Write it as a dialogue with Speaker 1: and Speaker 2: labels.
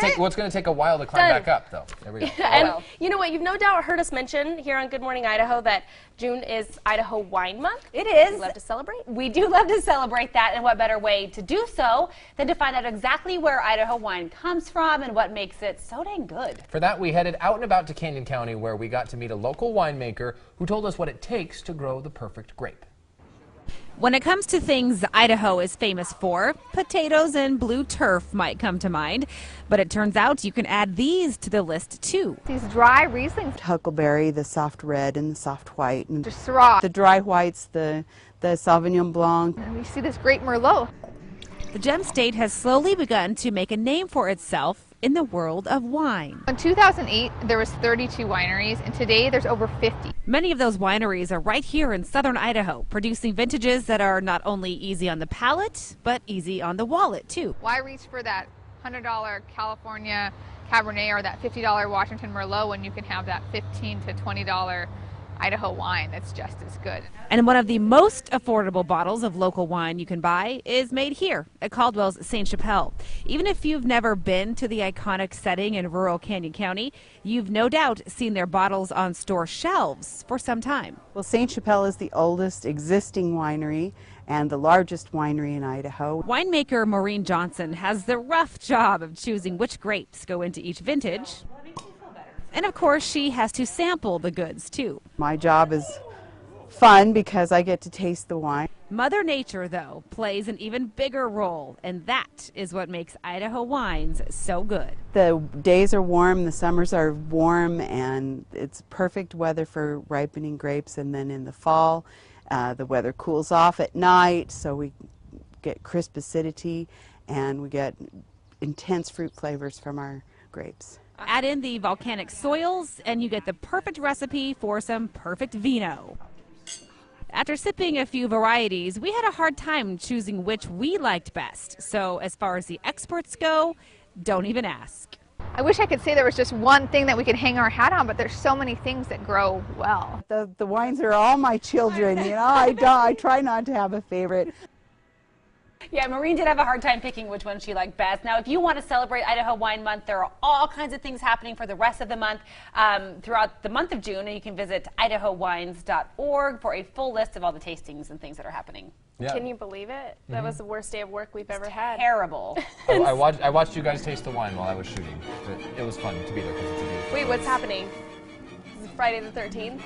Speaker 1: it's going to take a while to climb back up, though. There we go.
Speaker 2: And you know what? You've no doubt heard us mention here on Good Morning Idaho that June is Idaho Wine Month.
Speaker 3: It is.
Speaker 2: We love to celebrate.
Speaker 3: We do love to celebrate that, and what better way to do so than to find out exactly where Idaho wine comes from and what makes it so dang good.
Speaker 1: For that, we headed out and about to Canyon County, where we got to meet a local winemaker who told us what it takes to grow the perfect grape.
Speaker 4: When it comes to things Idaho is famous for, potatoes and blue turf might come to mind. But it turns out you can add these to the list, too.
Speaker 5: These dry Rieslings.
Speaker 6: Huckleberry, the soft red and the soft white. And
Speaker 5: Just Syrah.
Speaker 6: the dry whites, the Sauvignon Blanc.
Speaker 5: And we see this great Merlot.
Speaker 4: The Gem State has slowly begun to make a name for itself in the world of wine.
Speaker 5: In 2008, there was 32 wineries, and today there's over 50.
Speaker 4: Many of those wineries are right here in southern Idaho, producing vintages that are not only easy on the palate, but easy on the wallet, too.
Speaker 5: Why reach for that $100 California Cabernet or that $50 Washington Merlot when you can have that $15 to $20 Idaho wine that's just as good?
Speaker 4: And one of the most affordable bottles of local wine you can buy is made here at Caldwell's St. Chapelle. Even if you've never been to the iconic setting in rural Canyon County, you've no doubt seen their bottles on store shelves for some time.
Speaker 6: Well, St. Chapelle is the oldest existing winery and the largest winery in Idaho.
Speaker 4: Winemaker Maureen Johnson has the rough job of choosing which grapes go into each vintage. And of course, she has to sample the goods, too.
Speaker 6: My job is fun because I get to taste the wine.
Speaker 4: Mother Nature, though, plays an even bigger role, and that is what makes Idaho wines so good.
Speaker 6: The days are warm, the summers are warm, and it's perfect weather for ripening grapes. And then in the fall, the weather cools off at night, so we get crisp acidity, and we get intense fruit flavors from our grapes.
Speaker 4: Add in the volcanic soils, and you get the perfect recipe for some perfect vino. After sipping a few varieties, we had a hard time choosing which we liked best. So as far as the experts go, don't even ask.
Speaker 5: I wish I could say there was just one thing that we could hang our hat on, but there's so many things that grow well.
Speaker 6: The wines are all my children, you know. I try not to have a favorite.
Speaker 3: Yeah, Maureen did have a hard time picking which one she liked best. Now, if you want to celebrate Idaho Wine Month, there are all kinds of things happening for the rest of the month throughout the month of June, and you can visit idahowines.org for a full list of all the tastings and things that are happening.
Speaker 1: Yeah.
Speaker 2: Can you believe it? That was the worst day of work we've ever had.
Speaker 3: Terrible.
Speaker 1: I watched you guys taste the wine while I was shooting. It was fun to be there because it's a beautiful.
Speaker 2: Wait, what's happening? Is it Friday the 13th?